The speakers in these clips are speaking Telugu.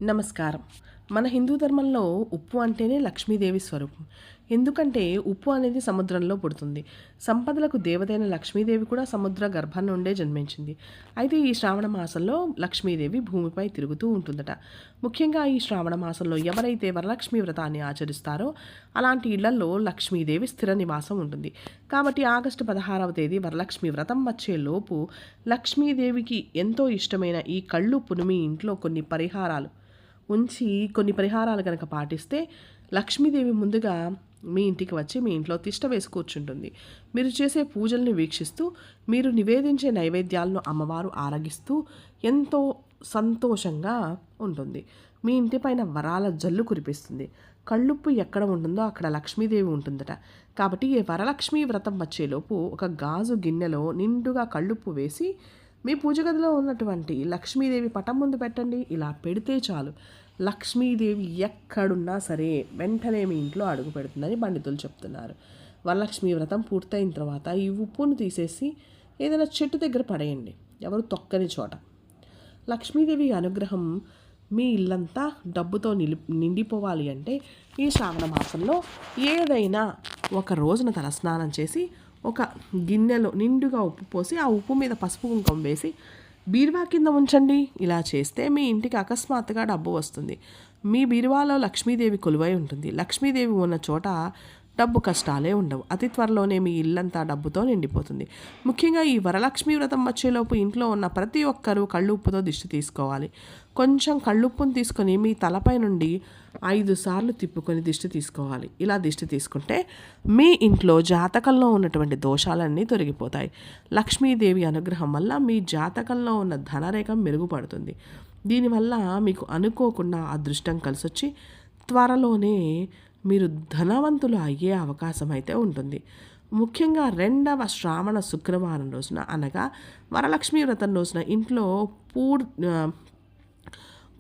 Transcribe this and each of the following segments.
నమస్కారం. మన హిందూ ధర్మంలో ఉప్పు అంటేనే లక్ష్మీదేవి స్వరూపం. ఎందుకంటే ఉప్పు అనేది సముద్రంలో పుడుతుంది. సంపదలకు దేవతైన లక్ష్మీదేవి కూడా సముద్ర గర్భం నుండే జన్మించింది. అయితే ఈ శ్రావణ మాసంలో లక్ష్మీదేవి భూమిపై తిరుగుతూ ఉంటుందట. ముఖ్యంగా ఈ శ్రావణ మాసంలో ఎవరైతే వరలక్ష్మి వ్రతాన్ని ఆచరిస్తారో అలాంటి ఇళ్లలో లక్ష్మీదేవి స్థిర నివాసం ఉంటుంది. కాబట్టి ఆగస్టు 16వ తేదీ వరలక్ష్మి వ్రతం వచ్చే లోపు లక్ష్మీదేవికి ఎంతో ఇష్టమైన ఈ కళ్ళుప్పును మీ ఇంట్లో కొన్ని పరిహారాలు కనుక పాటిస్తే లక్ష్మీదేవి ముందుగా మీ ఇంటికి వచ్చి మీ ఇంట్లో తిష్ట వేసి కూర్చుంటుంది. మీరు చేసే పూజల్ని వీక్షిస్తూ మీరు నివేదించే నైవేద్యాలను అమ్మవారు ఆరగిస్తూ ఎంతో సంతోషంగా ఉంటుంది. మీ ఇంటిపైన వరాల జల్లు కురిపిస్తుంది. కళ్ళుప్పు ఎక్కడ ఉంటుందో అక్కడ లక్ష్మీదేవి ఉంటుందట. కాబట్టి ఈ వరలక్ష్మి వ్రతం వచ్చేలోపు ఒక గాజు గిన్నెలో నిండుగా కళ్ళుప్పు వేసి మీ పూజ గదిలో ఉన్నటువంటి లక్ష్మీదేవి పటం ముందు పెట్టండి. ఇలా పెడితే చాలు, లక్ష్మీదేవి ఎక్కడున్నా సరే వెంటనే మీ ఇంట్లో అడుగు పెడుతుందని పండితులు చెప్తున్నారు. వరలక్ష్మి వ్రతం పూర్తయిన తర్వాత ఈ ఉప్పును తీసేసి ఏదైనా చెట్టు దగ్గర పడేయండి, ఎవరు తొక్కని చోట. లక్ష్మీదేవి అనుగ్రహం మీ ఇల్లంతా డబ్బుతో నిండిపోవాలి అంటే ఈ శ్రావణ మాసంలో ఏదైనా ఒక రోజున తలస్నానం చేసి ఒక గిన్నెలో నిండుగా ఉప్పు పోసి ఆ ఉప్పు మీద పసుపు కుంకుమ వేసి బీరువా కింద ఉంచండి. ఇలా చేస్తే మీ ఇంటికి అకస్మాత్తుగా డబ్బు వస్తుంది. మీ బీరువాలో లక్ష్మీదేవి కొలువై ఉంటుంది. లక్ష్మీదేవి ఉన్న చోట డబ్బు కష్టాలే ఉండవు. అతి త్వరలోనే మీ ఇల్లంతా డబ్బుతో నిండిపోతుంది. ముఖ్యంగా ఈ వరలక్ష్మి వ్రతం వచ్చేలోపు ఇంట్లో ఉన్న ప్రతి ఒక్కరూ కళ్ళుప్పుతో దిష్టి తీసుకోవాలి. కొంచెం కళ్ళుప్పును తీసుకొని మీ తలపై నుండి 5 సార్లు తిప్పుకొని దిష్టి తీసుకోవాలి. ఇలా దిష్టి తీసుకుంటే మీ ఇంట్లో జాతకంలో ఉన్నటువంటి దోషాలన్నీ తొలగిపోతాయి. లక్ష్మీదేవి అనుగ్రహం వల్ల మీ జాతకంలో ఉన్న ధనరేఖ మెరుగుపడుతుంది. దీనివల్ల మీకు అనుకోకుండా అదృష్టం కలిసొచ్చి త్వరలోనే మీరు ధనవంతులు అయ్యే అవకాశం అయితే ఉంటుంది. ముఖ్యంగా 2వ శ్రావణ శుక్రవారం రోజున అనగా వరలక్ష్మి వ్రతం రోజున ఇంట్లో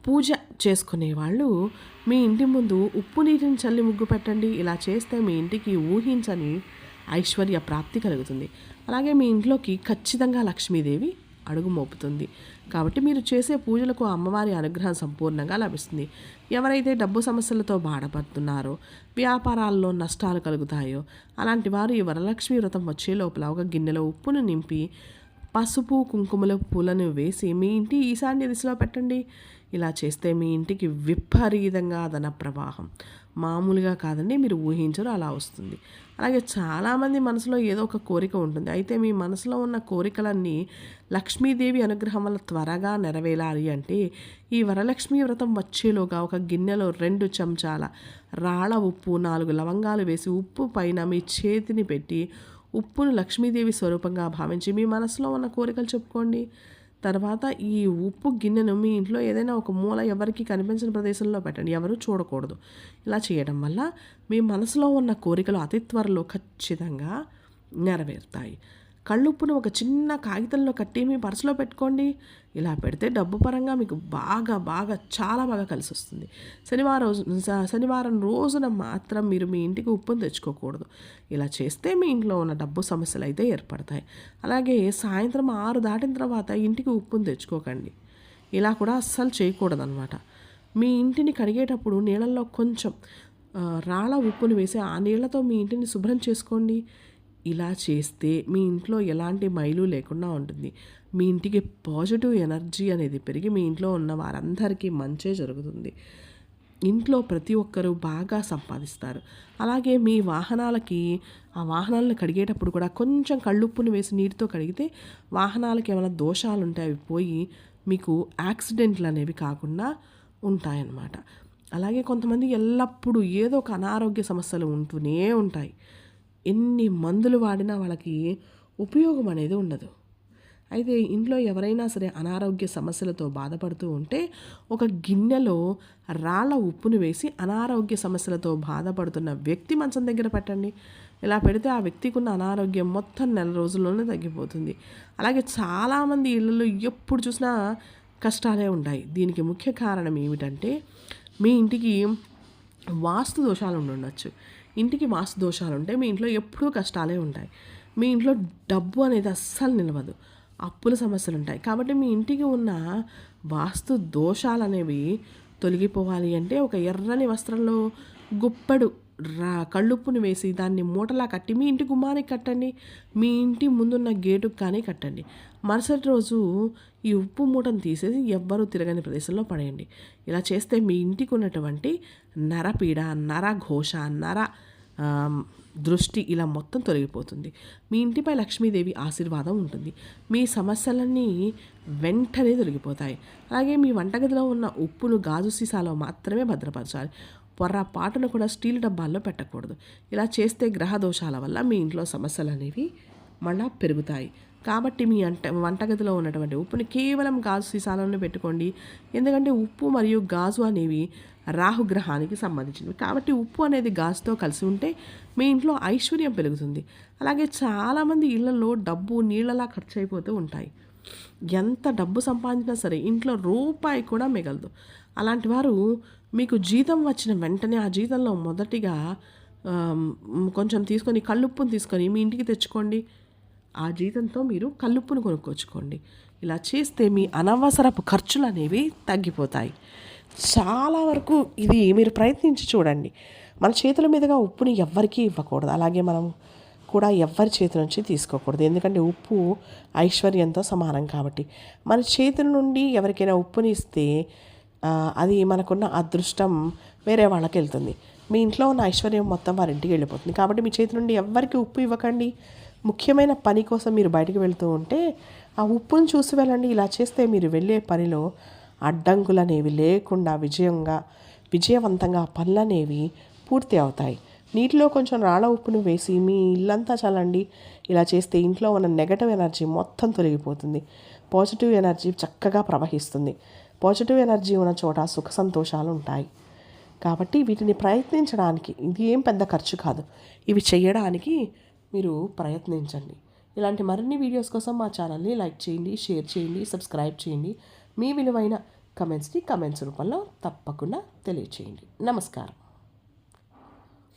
పూజ చేసుకునే వాళ్ళు మీ ఇంటి ముందు ఉప్పు నీటిని చల్లి ముగ్గు పెట్టండి. ఇలా చేస్తే మీ ఇంటికి ఊహించని ఐశ్వర్య ప్రాప్తి కలుగుతుంది. అలాగే మీ ఇంట్లోకి ఖచ్చితంగా లక్ష్మీదేవి అడుగు మోపుతుంది. కాబట్టి మీరు చేసే పూజలకు అమ్మవారి అనుగ్రహం సంపూర్ణంగా లభిస్తుంది. ఎవరైతే డబ్బు సమస్యలతో బాధపడుతున్నారో, వ్యాపారాల్లో నష్టాలు కలుగుతాయో అలాంటి వారు ఈ వరలక్ష్మి వ్రతం వచ్చే లోపల ఒక గిన్నెలో ఉప్పును నింపి పసుపు కుంకుమల పూలను వేసి మీ ఇంటి ఈశాన్య దిశలో పెట్టండి. ఇలా చేస్తే మీ ఇంటికి విపరీతంగా ధన ప్రవాహం మామూలుగా కాదండి, మీరు ఊహించరు అలా వస్తుంది. అలాగే చాలామంది మనసులో ఏదో ఒక కోరిక ఉంటుంది. అయితే మీ మనసులో ఉన్న కోరికలన్నీ లక్ష్మీదేవి అనుగ్రహం వల్ల త్వరగా నెరవేరాలి అంటే ఈ వరలక్ష్మి వ్రతం వచ్చేలోగా ఒక గిన్నెలో 2 చెంచాల రాళ్ళ ఉప్పు, 4 లవంగాలు వేసి ఉప్పు పైన మీ చేతిని పెట్టి ఉప్పును లక్ష్మీదేవి స్వరూపంగా భావించి మీ మనసులో ఉన్న కోరికలు చెప్పుకోండి. తర్వాత ఈ ఉప్పు గిన్నెను మీ ఇంట్లో ఏదైనా ఒక మూల ఎవరికి కనిపించిన ప్రదేశంలో పెట్టండి, ఎవరు చూడకూడదు. ఇలా చేయడం వల్ల మీ మనసులో ఉన్న కోరికలు అతి త్వరలో ఖచ్చితంగా నెరవేరుతాయి. కళ్ళుప్పును ఒక చిన్న కాగితంలో కట్టి మీ పర్సులో పెట్టుకోండి. ఇలా పెడితే డబ్బు పరంగా మీకు చాలా బాగా కలిసి వస్తుంది. శనివారం రోజున మాత్రం మీరు మీ ఇంటికి ఉప్పును తెచ్చుకోకూడదు. ఇలా చేస్తే మీ ఇంట్లో ఉన్న డబ్బు సమస్యలు అయితే ఏర్పడతాయి. అలాగే సాయంత్రం 6 దాటిన తర్వాత ఇంటికి ఉప్పును తెచ్చుకోకండి. ఇలా కూడా అస్సలు చేయకూడదనమాట. మీ ఇంటిని కడిగేటప్పుడు నీళ్ళల్లో కొంచెం రాళ్ళ ఉప్పును వేసి ఆ నీళ్లతో మీ ఇంటిని శుభ్రం చేసుకోండి. ఇలా చేస్తే మీ ఇంట్లో ఎలాంటి మైలు లేకుండా ఉంటుంది. మీ ఇంటికి పాజిటివ్ ఎనర్జీ అనేది పెరిగి మీ ఇంట్లో ఉన్న వారందరికీ మంచే జరుగుతుంది. ఇంట్లో ప్రతి ఒక్కరూ బాగా సంపాదిస్తారు. అలాగే మీ ఆ వాహనాలను కడిగేటప్పుడు కూడా కొంచెం కళ్ళుప్పును వేసి నీటితో కడిగితే వాహనాలకు ఏమైనా దోషాలు ఉంటే అవి పోయి మీకు యాక్సిడెంట్లు అనేవి కాకుండా ఉంటాయన్నమాట. అలాగే కొంతమంది ఎల్లప్పుడూ ఏదో ఒక అనారోగ్య సమస్యలు ఉంటూనే ఉంటాయి. ఎన్ని మందులు వాడినా వాళ్ళకి ఉపయోగం అనేది ఉండదు. అయితే ఇంట్లో ఎవరైనా సరే అనారోగ్య సమస్యలతో బాధపడుతూ ఉంటే ఒక గిన్నెలో రాళ్ళ ఉప్పును వేసి అనారోగ్య సమస్యలతో బాధపడుతున్న వ్యక్తి మంచం దగ్గర పెట్టండి. ఇలా పెడితే ఆ వ్యక్తికి ఉన్న అనారోగ్యం మొత్తం 4 రోజుల్లోనే తగ్గిపోతుంది. అలాగే చాలామంది ఇళ్ళల్లో ఎప్పుడు చూసినా కష్టాలే ఉంటాయి. దీనికి ముఖ్య కారణం ఏమిటంటే మీ ఇంటికి వాస్తు దోషాలు ఉండొచ్చు. ఇంటికి వాస్తు దోషాలు ఉంటే మీ ఇంట్లో ఎప్పుడూ కష్టాలే ఉంటాయి. మీ ఇంట్లో డబ్బు అనేది అస్సలు నిలవదు, అప్పుల సమస్యలు ఉంటాయి. కాబట్టి మీ ఇంటికి ఉన్న వాస్తు దోషాలు అనేవి తొలగిపోవాలి అంటే ఒక ఎర్రని వస్త్రంలో గుప్పెడు కళ్ళుప్పుని వేసి దాన్ని మూటలా కట్టి మీ ఇంటి గుమ్మానికి కట్టండి, మీ ఇంటి ముందున్న గేటుకు కానీ కట్టండి. మరుసటి రోజు ఈ ఉప్పు మూటను తీసేసి ఎవ్వరూ తిరగని ప్రదేశంలో పడేయండి. ఇలా చేస్తే మీ ఇంటికి ఉన్నటువంటి నరపీడ, నరఘోష, దృష్టి ఇలా మొత్తం తొలగిపోతుంది. మీ ఇంటిపై లక్ష్మీదేవి ఆశీర్వాదం ఉంటుంది. మీ సమస్యలన్నీ వెంటనే తొలగిపోతాయి. అలాగే మీ వంటగదిలో ఉన్న ఉప్పును గాజు సీసాలో మాత్రమే భద్రపరచాలి. పొర్రపాటును కూడా స్టీల్ డబ్బాల్లో పెట్టకూడదు. ఇలా చేస్తే గ్రహ దోషాల వల్ల మీ ఇంట్లో సమస్యలు అనేవి మళ్ళా పెరుగుతాయి. కాబట్టి మీ వంటగదిలో ఉన్నటువంటి ఉప్పుని కేవలం గాజు సీసాలోనే పెట్టుకోండి. ఎందుకంటే ఉప్పు మరియు గాజు అనేవి రాహుగ్రహానికి సంబంధించినవి. కాబట్టి ఉప్పు అనేది గాజుతో కలిసి ఉంటే మీ ఇంట్లో ఐశ్వర్యం పెరుగుతుంది. అలాగే చాలామంది ఇళ్లలో డబ్బు నీళ్ళలా ఖర్చు అయిపోతూ ఉంటాయి. ఎంత డబ్బు సంపాదించినా సరే ఇంట్లో రూపాయి కూడా మిగలదు. అలాంటి వారు మీకు జీతం వచ్చిన వెంటనే ఆ జీతంలో మొదటిగా కొంచెం తీసుకొని కల్లుప్పును తీసుకొని మీ ఇంటికి తెచ్చుకోండి. ఆ జీతంతో మీరు కల్లుప్పును కొనుక్కొచ్చుకోండి. ఇలా చేస్తే మీ అనవసరపు ఖర్చులు అనేవి తగ్గిపోతాయి. చాలా వరకు ఇది మీరు ప్రయత్నించి చూడండి. మన చేతుల మీదుగా ఉప్పుని ఎవ్వరికీ ఇవ్వకూడదు. అలాగే మనం కూడా ఎవ్వరి చేతి నుంచి తీసుకోకూడదు. ఎందుకంటే ఉప్పు ఐశ్వర్యంతో సమానం కాబట్టి. మన చేతుల నుండి ఎవరికైనా ఉప్పుని ఇస్తే అది మనకున్న అదృష్టం వేరే వాళ్ళకి వెళ్తుంది. మీ ఇంట్లో ఉన్న ఐశ్వర్యం మొత్తం వారి ఇంటికి వెళ్ళిపోతుంది. కాబట్టి మీ చేతి నుండి ఎవ్వరికి ఉప్పు ఇవ్వకండి. ముఖ్యమైన పని కోసం మీరు బయటకు వెళ్తూ ఉంటే ఆ ఉప్పును చూసి వెళ్ళండి. ఇలా చేస్తే మీరు వెళ్ళే పనిలో అడ్డంకులు అనేవి లేకుండా విజయవంతంగా పనులు అనేవి పూర్తి అవుతాయి. నీటిలో కొంచెం రాళ్ళ ఉప్పును వేసి మీ ఇల్లంతా చల్లండి. ఇలా చేస్తే ఇంట్లో ఉన్న నెగటివ్ ఎనర్జీ మొత్తం తొలగిపోతుంది. పాజిటివ్ ఎనర్జీ చక్కగా ప్రవహిస్తుంది. పాజిటివ్ ఎనర్జీ ఉన్న చోట సుఖ సంతోషాలు ఉంటాయి. కాబట్టి వీటిని ప్రయత్నించడానికి ఇది ఏం పెద్ద ఖర్చు కాదు. ఇవి చేయడానికి మీరు ప్రయత్నించండి. ఇలాంటి మరిన్ని వీడియోస్ కోసం మా ఛానల్ని లైక్ చేయండి, షేర్ చేయండి, సబ్స్క్రైబ్ చేయండి. మీ విలువైన కమెంట్స్ రూపంలో తప్పకుండా తెలియచేయండి. నమస్కారం.